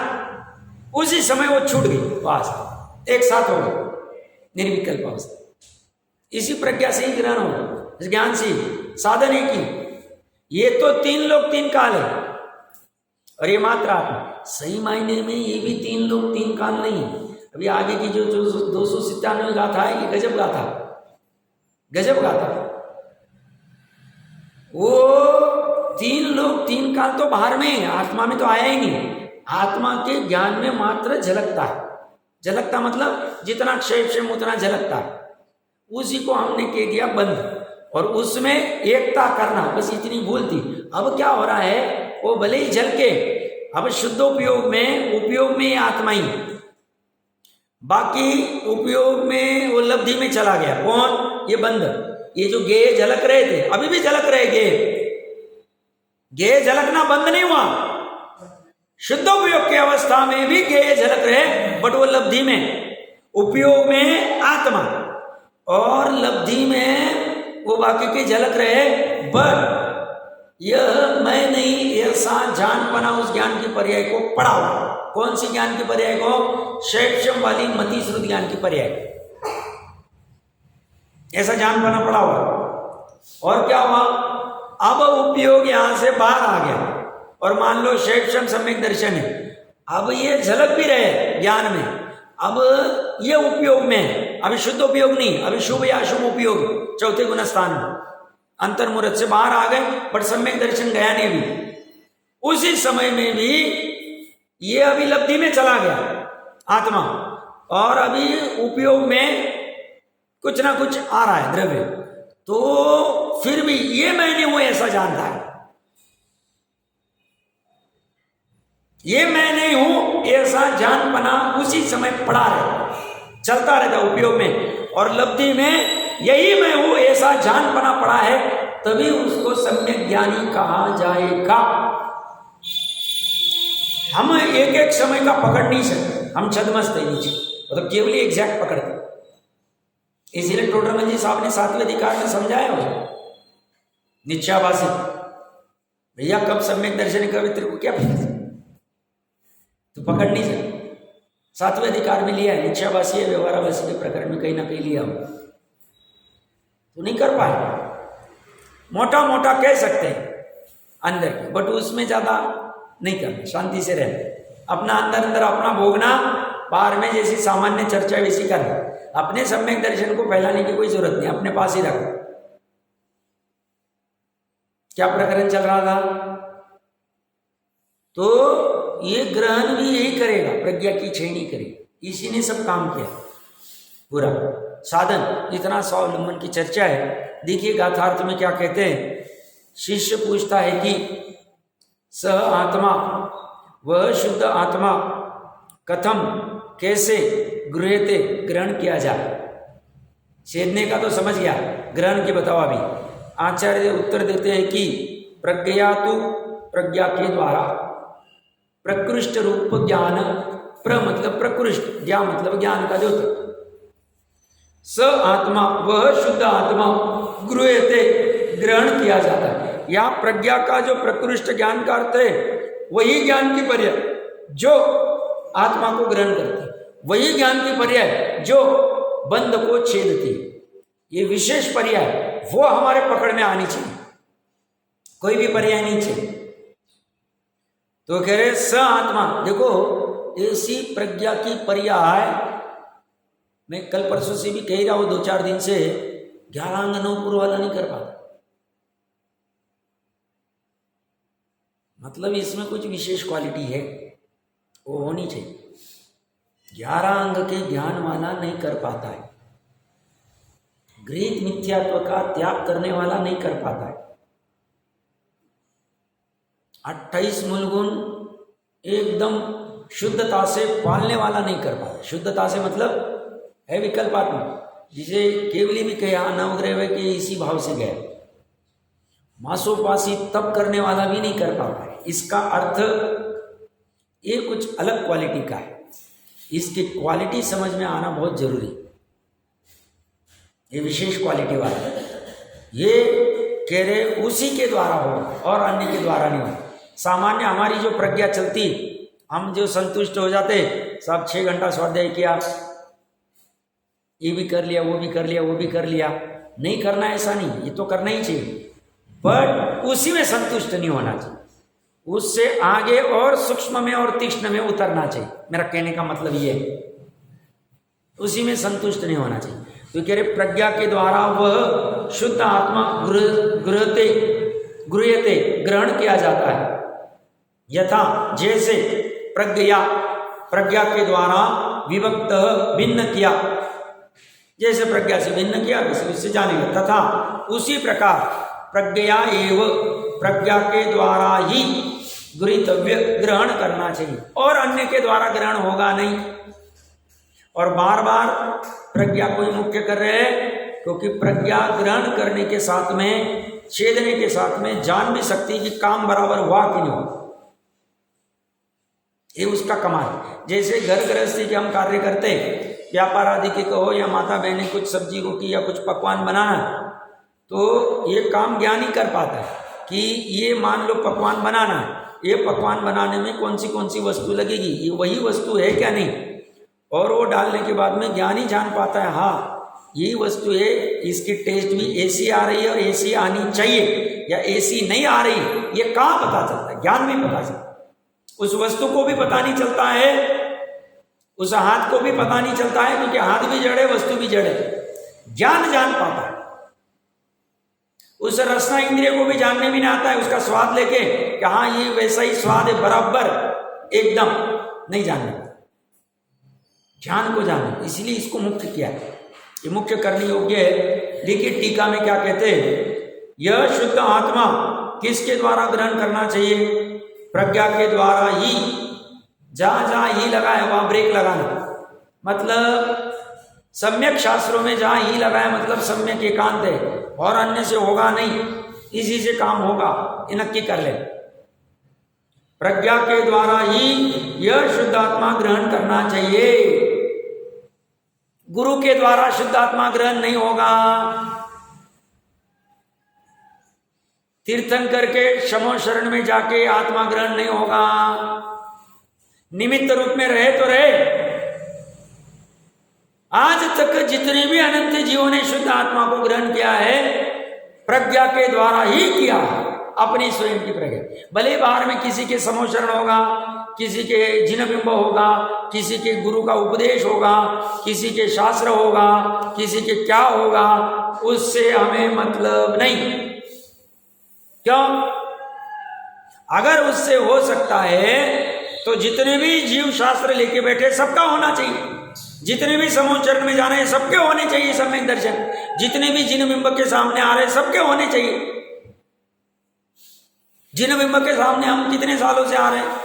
उसी समय वो छूट गई, बस एक साथ हो गई निर्विकल्प अवस्था। इसी प्रज्ञा से ही ग्रहण हो, इस ज्ञान से साधन है कि ये तो 3 लोक 3 काल है और ये मात्र आत्मा। सही मायने में ये भी 3 लोक 3 काल नहीं। अभी आगे की जो 297 गाथा है, ये गजब गाथा, गजब गाथा। वो 3 लोक 3 काल तो बाहर में है, आत्मा में तो आया ही नहीं। आत्मा के ज्ञान में मात्र झलकता है, झलकता मतलब जितना क्षेम उतना झलकता है, उसी को हमने कह दिया बंद, और उसमें एकता करना, बस इतनी भूल थी। अब क्या हो रहा है, वो भले ही झलके, अब शुद्ध उपयोग में ये आत्मा ही, बाकी उपयोग में वो लब्धि में चला गया। कौन? ये बंद। ये जो गेय झलक रहे थे, अभी भी झलक रहे गेय झलकना बंद नहीं हुआ। शुद्ध उपयोग की अवस्था में भी गेय झलक रहे, बट वो लब्धि में, उपयोग में आत्मा और लब्धि में वो बाकी के झलक रहे। बट यह मैं नहीं ऐसा जानपना उस ज्ञान की पर्याय को पढ़ा हुआ। कौन सी ज्ञान की पर्याय को? शैक्षम वाली मति श्रुत ज्ञान की पर्याय, ऐसा जानपना पढ़ा हुआ। और क्या हुआ, अब उपयोग यहां से बाहर आ गया, और मान लो शैक्षम सम्यक दर्शन है, अब ये झलक भी रहे ज्ञान में, अब ये उपयोग में, अभी शुद्ध उपयोग नहीं, अभी शुभ या अशुभ उपयोग चौथे गुणस्थान में अंतर्मुहूर्त से बाहर आ गए, बट सम्यक दर्शन गया नहीं। भी उसी समय में भी ये अभी लब्धि में चला गया आत्मा, और अभी उपयोग में कुछ ना कुछ आ रहा है द्रव्य, तो फिर भी ये मैं नहीं हूं ऐसा जानता है, ये मैं नहीं हूं ऐसा जानपना उसी समय पड़ा रहे, चलता रहता उपयोग में, और लब्धि में यही मैं हूं ऐसा जानपना पड़ा है, तभी उसको सम्यक ज्ञानी कहा जाएगा। हम एक एक समय का पकड़ नहीं सकते, हम छदमस्त है नीचे, मतलब केवल एग्जैक्ट पकड़ते। इसलिए टोडरमल जी साहब ने 7वें अधिकार में समझाया हो, निश्चयाभासी भैया कब सम्यक दर्शन कभी तेरे को क्या पता, तो पकड़ नहीं सकते। 7वें अधिकार में लिया है, निश्चयाभासी है व्यवहाराभासी के प्रकरण में कहीं ना कहीं लिया हो, तो नहीं कर पाए। मोटा मोटा कह सकते हैं अंदर के, बट उसमें ज्यादा नहीं करना, शांति से रहना, अपना अंदर अपना भोगना, बाहर में जैसी सामान्य चर्चा वैसी करना। अपने सम्यक दर्शन को फैलाने की कोई जरूरत नहीं, अपने पास ही रखो। क्या प्रकरण चल रहा था? तो ये ग्रहण भी यही करेगा, प्रज्ञा की छेड़ी करेगा, इसी ने सब काम किया पूरा साधन। इतना स्वावलंबन की चर्चा है। देखिए गाथार्थ में क्या कहते हैं। शिष्य पूछता है कि सह आत्मा, वह शुद्ध आत्मा कथम, कैसे गृह्यते, ग्रहण किया जाए। छेदने का तो समझ गया, ग्रहण की बताओ अभी। आचार्य उत्तर देते हैं कि प्रज्ञा तो प्रज्ञा के द्वारा प्रकृष्ट रूप ज्ञान, प्र मतलब प्रकृष्ट, ज्ञा मतलब ज्ञान का जो स आत्मा, वह शुद्ध आत्मा गृह्यते, ग्रहण किया जाता है। या प्रज्ञा का जो प्रकृष्ट ज्ञान का अर्थ है, वही ज्ञान की पर्याय जो आत्मा को ग्रहण करती है, वही ज्ञान की पर्याय जो बंध को छेदती है। ये विशेष पर्याय वो हमारे पकड़ में आनी चाहिए, कोई भी पर्याय नहीं चाहिए। तो कह रहे स आत्मा, देखो ऐसी प्रज्ञा की पर्याय, मैं कल परसों से भी कह रहा हूं 2-4 दिन से, 11 अंग 9 पूर्व वाला नहीं कर पाता। मतलब इसमें कुछ विशेष क्वालिटी है, वो होनी चाहिए। 11 अंग के ज्ञान वाला नहीं कर पाता है, गृहीत मिथ्यात्व का त्याग करने वाला नहीं कर पाता है, 28 मूल गुण एकदम शुद्धता से पालने वाला नहीं कर पाता। शुद्धता से मतलब है विकल्पात्मक, जिसे केवली भी कहा नवग्रह के इसी भाव से गया, मासोपासी तप करने वाला भी नहीं कर पाता है। इसका अर्थ ये कुछ अलग क्वालिटी का है, इसकी क्वालिटी समझ में आना बहुत जरूरी। ये विशेष क्वालिटी वाला है, ये कह रहे उसी के द्वारा हो और अन्य के द्वारा नहीं हो। सामान्य हमारी जो प्रज्ञा चलती, हम जो संतुष्ट हो जाते, सब 6 घंटा स्वाध्याय किया, ये भी कर लिया, वो भी कर लिया, वो भी कर लिया, नहीं करना ऐसा नहीं, ये तो करना ही चाहिए, बट उसी में संतुष्ट नहीं होना चाहिए, उससे आगे और सूक्ष्म में और तीक्ष्ण में उतरना चाहिए। मेरा कहने का मतलब ये है, उसी में संतुष्ट नहीं होना चाहिए। तो कह रहे प्रज्ञा के द्वारा वह शुद्ध आत्मा गृह्यते ग्रहण किया जाता है, यथा जैसे प्रज्ञा के द्वारा विभक्त भिन्न किया, जैसे प्रज्ञा से भिन्न किया वैसे उससे जानेंगे, तथा उसी प्रकार प्रज्ञा के द्वारा ही गृहीतव्य ग्रहण करना चाहिए, और अन्य के द्वारा ग्रहण होगा नहीं। और बार बार प्रज्ञा को ही मुख्य कर रहे हैं, क्योंकि प्रज्ञा ग्रहण करने के साथ में, छेदने के साथ में जान भी सकती है कि काम बराबर हुआ कि नहीं हुआ, ये उसका कमाल। जैसे घर गृहस्थी के हम कार्य करते, व्यापार आदि के कहो या माता बहने कुछ सब्जी रोटी या कुछ पकवान बनाना, तो ये काम ज्ञानी कर पाता है कि ये मान लो पकवान बनाना है, ये पकवान बनाने में कौन सी वस्तु लगेगी, ये वही वस्तु है क्या नहीं, और वो डालने के बाद में ज्ञानी जान पाता है हाँ यही वस्तु है, इसकी टेस्ट भी ऐसी आ रही है और ऐसी आनी चाहिए, या ऐसी नहीं आ रही, ये कहाँ पता चलता है, ज्ञान में पता चलता है। उस वस्तु को भी पता नहीं चलता है, उस हाथ को भी पता नहीं चलता है, क्योंकि हाथ भी जड़ है, वस्तु भी जड़ है, ज्ञान जान पाता है। उस रसना इंद्रिय को भी जानने भी नहीं आता है, उसका स्वाद लेके कि हाँ ये वैसा ही स्वाद है बराबर एकदम, नहीं जानने, ज्ञान को जानना, इसलिए इसको मुख्य किया है, ये मुख्य करने योग्य है। देखिए टीका में क्या कहते हैं, यह शुद्ध आत्मा किसके द्वारा ग्रहण करना चाहिए, प्रज्ञा के द्वारा ही। जहां जहां ही लगा है वहां ब्रेक लगाना, मतलब सम्यक शास्त्रों में जहां ही लगाया मतलब सम्यक एकांत है, और अन्य से होगा नहीं, इसी से काम होगा, ये नक्की कर ले। प्रज्ञा के द्वारा ही यह शुद्ध आत्मा ग्रहण करना चाहिए, गुरु के द्वारा शुद्ध आत्मा ग्रहण नहीं होगा। तीर्थन करके शमो शरण में जाके आत्मा ग्रहण नहीं होगा, निमित्त रूप में रहे तो रहे। आज तक जितने भी अनंत जीवों ने शुद्ध आत्मा को ग्रहण किया है, प्रज्ञा के द्वारा ही किया, अपनी स्वयं की प्रज्ञा। भले बाहर में किसी के समोशरण होगा, किसी के जिनबिंब होगा, किसी के गुरु का उपदेश होगा, किसी के शास्त्र होगा, किसी के क्या होगा, उससे हमें मतलब नहीं। क्यों? अगर उससे हो सकता है तो जितने भी जीव शास्त्र लेके बैठे सबका होना चाहिए, जितने भी समोचरण में जा रहे हैं सबके होने चाहिए सम्यक दर्शन, जितने भी जिन बिंब के सामने आ रहे हैं सबके होने चाहिए। जिन बिंब के सामने हम कितने सालों से आ रहे हैं,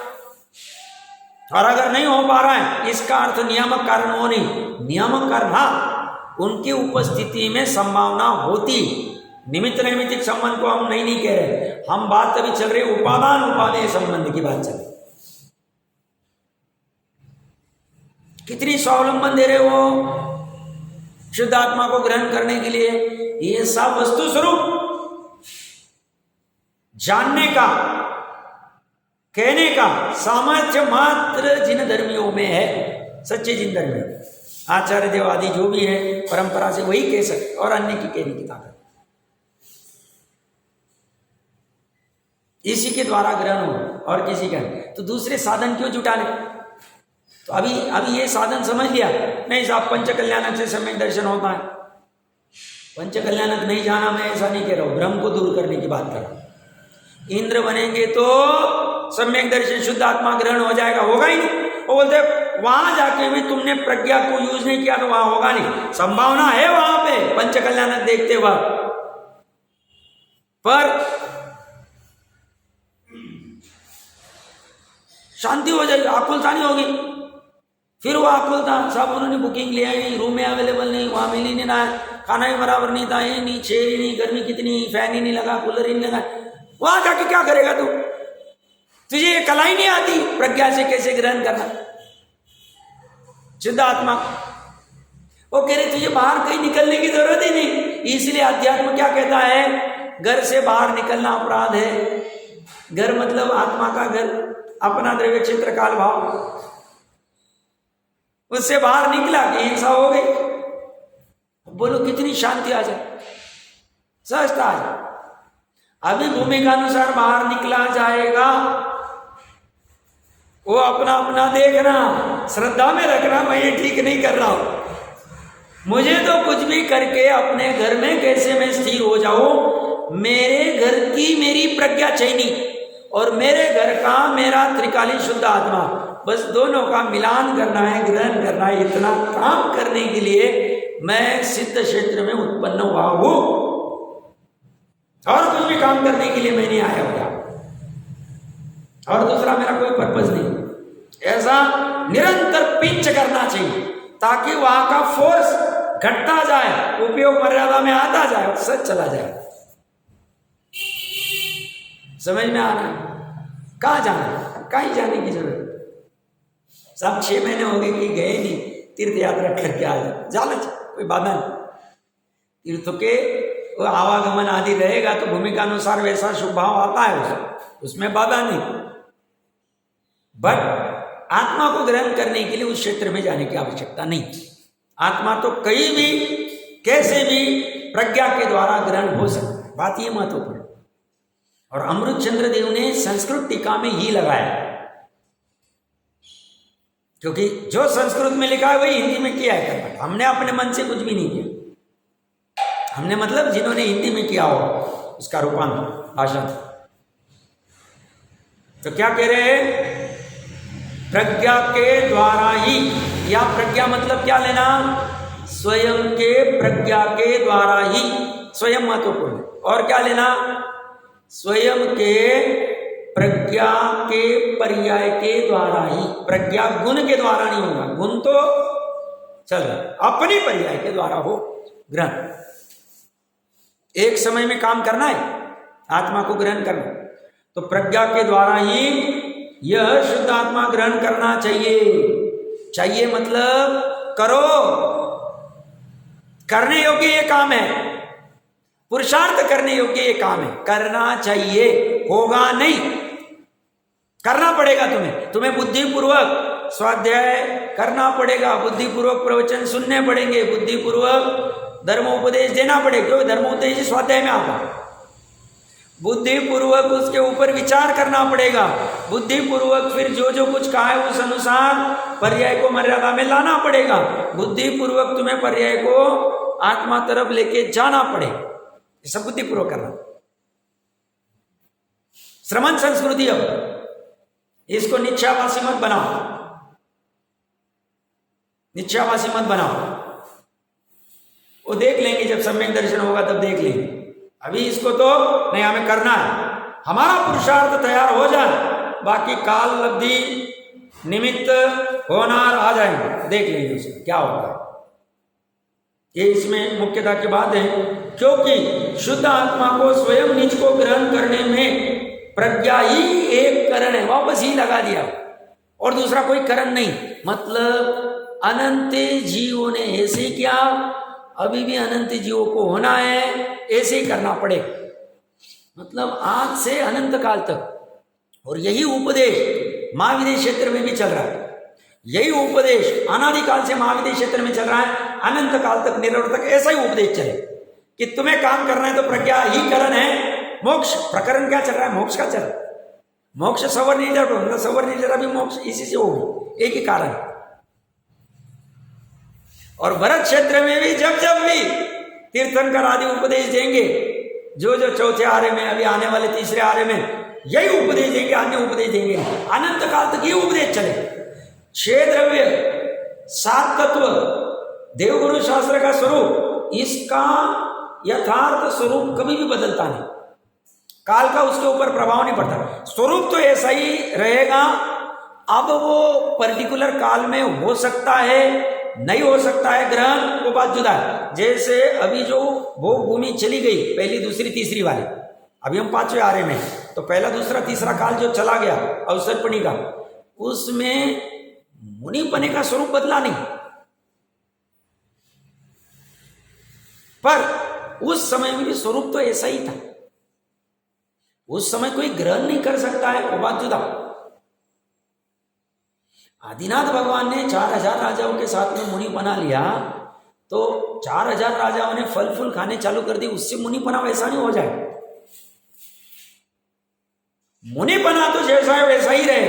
और अगर नहीं हो पा रहा है इसका अर्थ नियामक कारण हो नहीं, नियामक कारण हाँ उनकी उपस्थिति में संभावना होती, निमित्त नैमित्तिक संबंध को हम नहीं कह रहे, हम बात तभी चल रही उपादान उपादेय संबंध की बात चल रही। कितनी स्वावलंबन दे रहे हो शुद्ध आत्मा को ग्रहण करने के लिए, ये सब वस्तु स्वरूप जानने का कहने का सामर्थ्य मात्र जिन धर्मियों में है, सच्चे जिन धर्मियों, आचार्य देव आदि जो भी है परंपरा से वही कह सकते, और अन्य की कहने की ताकत इसी के द्वारा ग्रहण हो, और किसी का तो दूसरे साधन क्यों जुटा ले। तो अभी ये साधन समझ लिया नहीं साहब, पंच कल्याणक से सम्यक दर्शन होता है, पंच कल्याणक नहीं जाना, मैं ऐसा नहीं कह रहा हूँ, भ्रम को दूर करने की बात कर रहा हूँ। इंद्र बनेंगे तो सम्यक दर्शन शुद्ध आत्मा ग्रहण हो जाएगा, होगा ही नहीं। वो बोलते वहां जाके भी तुमने प्रज्ञा को यूज नहीं किया तो वहां होगा नहीं। संभावना है वहां पे पंच कल्याणक देखते वक्त, पर शांति हो जाएगी, आकुलता नहीं होगी। फिर वो आकुलता, सब उन्होंने बुकिंग लिया ही नहीं, रूम में अवेलेबल नहीं, वहां मिल ही नहीं रहा है, खाना ही बराबर नहीं था, ये नहीं, चेयर ही नहीं, गर्मी कितनी, फैन ही नहीं लगा, कूलर ही नहीं लगा, वहां जाके क्या करेगा तू? तुझे ये कला ही नहीं आती प्रज्ञा से कैसे ग्रहण करना शुद्ध आत्मा। वो कह रहे तुझे बाहर कहीं निकलने की जरूरत ही नहीं। इसलिए अध्यात्म क्या कहता है, घर से बाहर निकलना अपराध है। घर मतलब आत्मा का घर, अपना द्रव्य क्षेत्र काल भाव, उससे बाहर निकला कि हिंसा हो गई। बोलो कितनी शांति आ जाए, सहजता है। अभी भूमि का अनुसार बाहर निकला जाएगा, वो अपना अपना देखना, श्रद्धा में रखना, मैं ये ठीक नहीं कर रहा हूं, मुझे तो कुछ भी करके अपने घर में कैसे मैं स्थिर हो जाऊं, मेरे घर की मेरी प्रज्ञा चैनी और मेरे घर का मेरा त्रिकाली शुद्ध आत्मा, बस दोनों का मिलान करना है, ग्रहण करना है। इतना काम करने के लिए मैं सिद्ध क्षेत्र में उत्पन्न हुआ हूं, और कुछ भी काम करने के लिए मैं नहीं आया हुआ, और दूसरा मेरा कोई पर्पज नहीं। ऐसा निरंतर पिंच करना चाहिए ताकि वहां का फोर्स घटता जाए, उपयोग मर्यादा में आता जाए और सच चला जाए। समझ में आ रहा है? कहाँ जाना है, कहीं जाने की जरूरत। सब 6 महीने हो गए कि गए नहीं, तीर्थ यात्रा करके आ जाए, जाना कोई बाधा नहीं। तीर्थ के वो आवागमन आदि रहेगा तो भूमि का अनुसार वैसा शुभ भाव आता है, उसमें बाधा नहीं। बट आत्मा को ग्रहण करने के लिए उस क्षेत्र में जाने की आवश्यकता नहीं। आत्मा तो कहीं भी कैसे भी प्रज्ञा के द्वारा ग्रहण हो सकता, बात ये महत्वपूर्ण। और अमृत चंद्र देव ने संस्कृत टीका में ही लगाया, क्योंकि जो संस्कृत में लिखा है वही हिंदी में किया है करना। हमने अपने मन से कुछ भी नहीं किया, हमने मतलब जिन्होंने हिंदी में किया हो उसका रूपांतर भाषण। तो क्या कह रहे हैं, प्रज्ञा के द्वारा ही, या प्रज्ञा मतलब क्या लेना, स्वयं के प्रज्ञा के द्वारा ही, स्वयं महत्वपूर्ण। और क्या लेना, स्वयं के प्रज्ञा के पर्याय के द्वारा ही। प्रज्ञा गुण के द्वारा नहीं होगा, गुण तो चल अपनी पर्याय के द्वारा हो ग्रहण। एक समय में काम करना है, आत्मा को ग्रहण करना, तो प्रज्ञा के द्वारा ही यह शुद्ध आत्मा ग्रहण करना चाहिए। चाहिए मतलब करो, करने योग्य ये काम है, पुरुषार्थ करने योग्य ये काम है, करना चाहिए। होगा नहीं, करना पड़ेगा तुम्हें बुद्धिपूर्वक स्वाध्याय करना पड़ेगा, बुद्धिपूर्वक प्रवचन सुनने पड़ेंगे, बुद्धिपूर्वक धर्मोपदेश देना पड़ेगा, क्योंकि धर्मोपदेश स्वाध्याय में आता है। बुद्धिपूर्वक उसके ऊपर विचार करना पड़ेगा, बुद्धिपूर्वक फिर जो जो कुछ कहा है उस अनुसार पर्याय को मर्यादा में लाना पड़ेगा, बुद्धिपूर्वक तुम्हें पर्याय को आत्मा तरफ लेके जाना पड़े, सब बुद्धिपूर्वक करना। श्रमण संस्कृति, अब इसको निश्चयावासी मत बनाओ, निश्चयावासी मत बनाओ, वो देख लेंगे जब सम्यक दर्शन होगा तब देख लेंगे। अभी इसको तो नहीं, हमें करना है, हमारा पुरुषार्थ तैयार हो जाए, बाकी काल लब्धि निमित्त होनार आ जाएंगे, देख लेंगे उसमें क्या होता है। ये इसमें मुख्यता की बात है, क्योंकि शुद्ध आत्मा को स्वयं निज को ग्रहण करने में प्रज्ञा ही एक कारण है, वापस ही लगा दिया, और दूसरा कोई कारण नहीं। मतलब अनंत जीवों ने ऐसे किया, अभी भी अनंत जीवों को होना है, ऐसे ही करना पड़े, मतलब आज से अनंत काल तक। और यही उपदेश महाविदेश क्षेत्र में भी चल रहा है, यही उपदेश अनादिकाल से महाविदेश क्षेत्र में चल रहा है, अनंत काल तक निरर्थक ऐसा ही उपदेश चले कि तुम्हें काम करना है तो प्रज्ञा ही कारण है। मोक्ष प्रकरण क्या चल रहा है, मोक्ष का चल रहा है, मोक्ष सवर निर्जर, सवर निर्जर भी मोक्ष इसी से होगी, एक ही कारण है। और भरत क्षेत्र में भी जब जब भी तीर्थंकर आदि उपदेश देंगे, जो जो चौथे आर्य में, अभी आने वाले तीसरे आर्य में यही उपदेश देंगे, अन्य उपदेश देंगे। अनंत काल तक ये उपदेश चले। 6 द्रव्य, 7 तत्व, देवगुरु शास्त्र का स्वरूप, इसका यथार्थ स्वरूप कभी भी बदलता नहीं। काल का उसके ऊपर प्रभाव नहीं पड़ता, स्वरूप तो ऐसा ही रहेगा। अब वो पर्टिकुलर काल में हो सकता है, नहीं हो सकता है, ग्रहण वो बात जुदा है। जैसे अभी जो भोग भूमि चली गई, पहली दूसरी तीसरी वाली, अभी हम 5वें आर्य में, तो पहला दूसरा तीसरा काल जो चला गया अवसर्पणी का, उसमें मुनिपने का स्वरूप बदला नहीं, पर उस समय में भी स्वरूप तो ऐसा ही था। उस समय कोई ग्रहण नहीं कर सकता है, वो बात जुदा। आदिनाथ भगवान ने 4000 राजाओं के साथ में मुनि बना लिया, तो 4000 राजाओं ने फल फूल खाने चालू कर दी, उससे मुनि बना वैसा नहीं हो जाए। मुनि बना तो जैसा है वैसा ही रहे।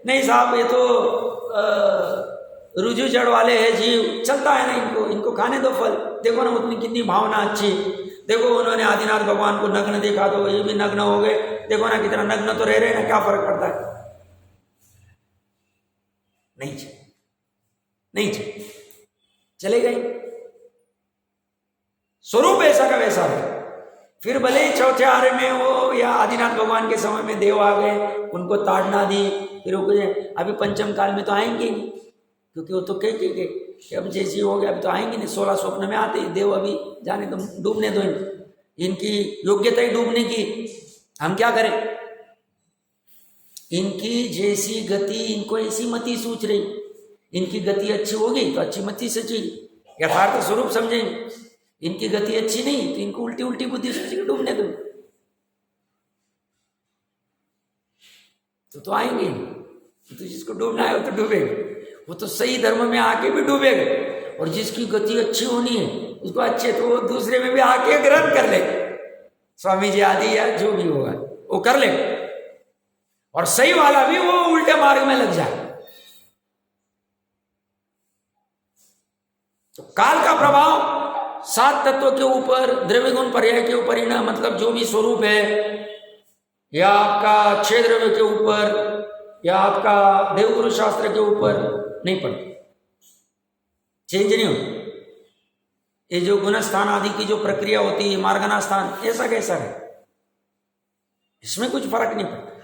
नहीं साहब, ये तो रुजु जड़ वाले हैं जीव, चलता है ना, इनको खाने दो फल। देखो ना उतनी कितनी भावना अच्छी, देखो उन्होंने आदिनाथ भगवान को नग्न देखा तो ये भी नग्न हो गए, देखो ना कितना नग्न तो रह रहे ना, क्या फर्क पड़ता है। नहीं चले गए, स्वरूप ऐसा का वैसा है। फिर भले ही चौथे आर्य में हो या आदिनाथ भगवान के समय में देव आ गए, उनको ताड़ना दी, फिर वो अभी पंचम काल में तो आएंगे नहीं, क्योंकि वो तो कह कि अब जैसी हो गया अभी तो आएंगे नहीं। 16 स्वप्न में आते देव, अभी जाने तो डूबने दो, इनकी योग्यता ही डूबने की, हम क्या करें। इनकी जैसी गति, इनको ऐसी मति सूझ रही, इनकी गति अच्छी होगी तो अच्छी मति सची, यथार्थ स्वरूप समझेंगे। इनकी गति अच्छी नहीं तो इनको उल्टी उल्टी बुद्धि सूझेगी, डूबने दो। तो आएंगे, तो जिसको डूबना है वो तो डूबेगा, वो तो सही धर्म में आके भी डूबेगा। और जिसकी गति अच्छी होनी है उसको अच्छे, तो वो दूसरे में भी आके ग्रहण कर ले, स्वामी जी आदि या जो भी होगा वो कर ले, और सही वाला भी वो उल्टे मार्ग में लग जाए। तो काल का प्रभाव 7 तत्वों के ऊपर, द्रव्य गुण पर्याय के ऊपर ही ना, मतलब जो भी स्वरूप है, या आपका 6 द्रव्य के ऊपर, या आपका देवगुरु शास्त्र के ऊपर नहीं पड़ता, चेंज नहीं हो। ये जो गुणस्थान आदि की जो प्रक्रिया होती है, मार्गना स्थान, ऐसा कैसा है, इसमें कुछ फर्क नहीं पड़ता,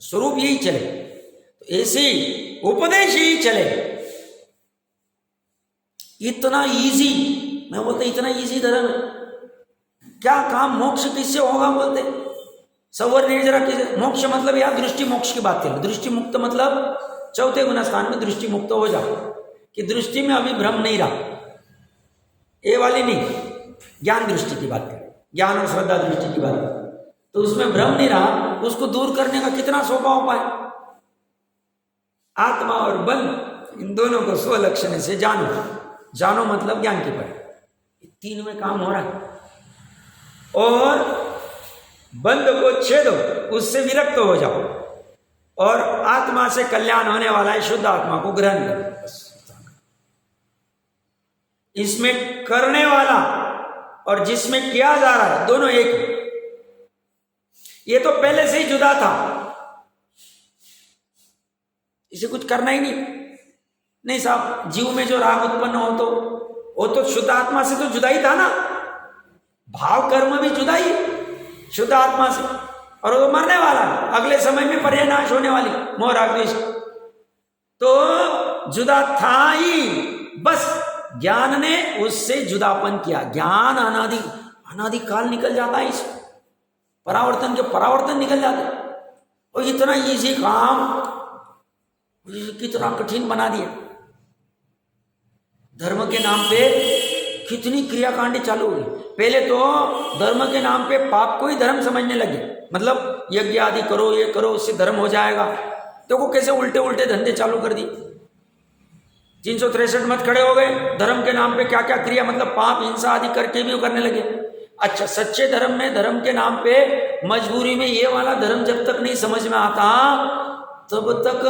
स्वरूप यही चले। तो ऐसे उपदेश यही चले। इतना इजी, मैं बोलते इतना इजी धर्म है, क्या काम मोक्ष किससे होगा बोलते, सवर निर्जरा किसे, मोक्ष मतलब यार दृष्टि मोक्ष की बात करें। दृष्टि मुक्त मतलब चौथे गुण स्थान में दृष्टि मुक्त हो जाओ, कि दृष्टि में अभी भ्रम नहीं रहा, ये वाली नहीं, ज्ञान दृष्टि की बात करें, ज्ञान और श्रद्धा दृष्टि की बात करें, तो उसमें भ्रम नहीं रहा। उसको दूर करने का कितना सोपा उपाय, आत्मा और बल, इन दोनों को स्वलक्षण से जानो। जानो मतलब ज्ञान की पर, 3 में काम हो रहा है। और बंध को छेदो, उससे विरक्त हो जाओ, और आत्मा से कल्याण होने वाला है, शुद्ध आत्मा को ग्रहण करो। इसमें करने वाला और जिसमें किया जा रहा है दोनों एक है। ये तो पहले से ही जुदा था, इसे कुछ करना ही नहीं साहब। जीव में जो राग उत्पन्न हो तो वो तो शुद्ध आत्मा से तो जुदा ही था ना, भाव कर्म भी जुदा ही शुद्ध आत्मा से, और वो मरने वाला, अगले समय में पर्यानाश होने वाली मोह राग द्वेष, तो जुदा था ही, बस ज्ञान ने उससे जुदापन किया। ज्ञान अनादि काल निकल जाता है, इस परावर्तन के परावर्तन निकल जाते, और इतना इजी काम कितना कठिन बना दिया। धर्म के नाम पे कितनी क्रियाकांड चालू हुई। पहले तो धर्म के नाम पे पाप को ही धर्म समझने लगे, मतलब यज्ञ आदि करो, ये करो, उससे धर्म हो जाएगा। देखो कैसे उल्टे उल्टे धंधे चालू कर दी। 363 मत खड़े हो गए, धर्म के नाम पे क्या क्या क्रिया, मतलब पाप हिंसा आदि करके भी वो करने लगे। अच्छा, सच्चे धर्म में, धर्म के नाम पे मजबूरी में ये वाला धर्म जब तक नहीं समझ में आता तब तक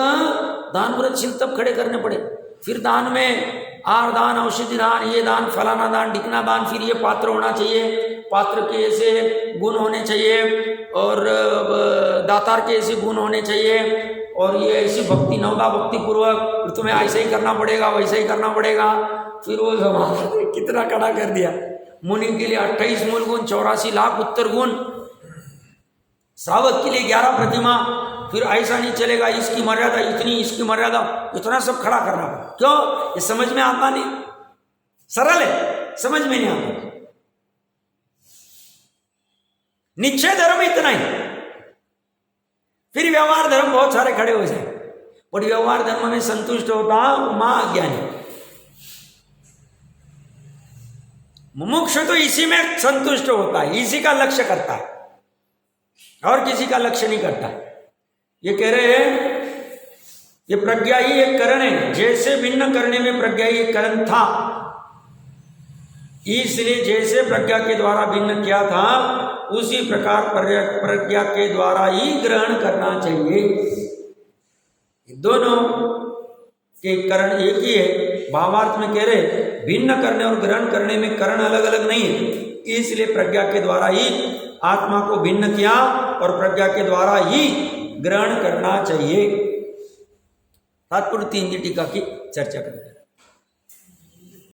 दान व्रत शील तब खड़े करने पड़े। फिर दान में आर दान, औषधि दान, ये दान, फलाना दान, ढिकना दान, फिर ये पात्र होना चाहिए, पात्र के ऐसे गुण होने चाहिए, और दातार के ऐसे गुण होने चाहिए, और ये ऐसी भक्ति, नवदा भक्ति पूर्वक तुम्हें ऐसे ही करना पड़ेगा, वैसे ही करना पड़ेगा। फिर वो कितना कड़ा कर दिया। मुनि के लिए 28 मूल गुण, 84 लाख उत्तर गुण, श्रावक के लिए 11 प्रतिमा। फिर ऐसा नहीं चलेगा, इसकी मर्यादा इतनी, इसकी मर्यादा इतना, सब खड़ा करना पड़ा। क्यों? ये समझ में आता नहीं, सरल है, समझ में नहीं आता। निश्चय धर्म इतना ही, फिर व्यवहार धर्म बहुत सारे खड़े हो जाए, और व्यवहार धर्म में संतुष्ट होता मां अज्ञानी। मुमुक्ष तो इसी में संतुष्ट होता है, इसी का लक्ष्य करता है, और किसी का लक्ष्य नहीं करता है। ये कह रहे हैं ये प्रज्ञा ही एक करण है, जैसे भिन्न करने में प्रज्ञा ही एक करण था, इसलिए जैसे प्रज्ञा के द्वारा भिन्न किया था, उसी प्रकार प्रज्ञा के द्वारा ही ग्रहण करना चाहिए। दोनों के करण एक ही है। भावार्थ में कह रहे भिन्न करने और ग्रहण करने में करण अलग अलग नहीं है, इसलिए प्रज्ञा के द्वारा ही आत्मा को भिन्न किया और प्रज्ञा के द्वारा ही ग्रहण करना चाहिए। तात्पर्य 3 की टीका की चर्चा करें।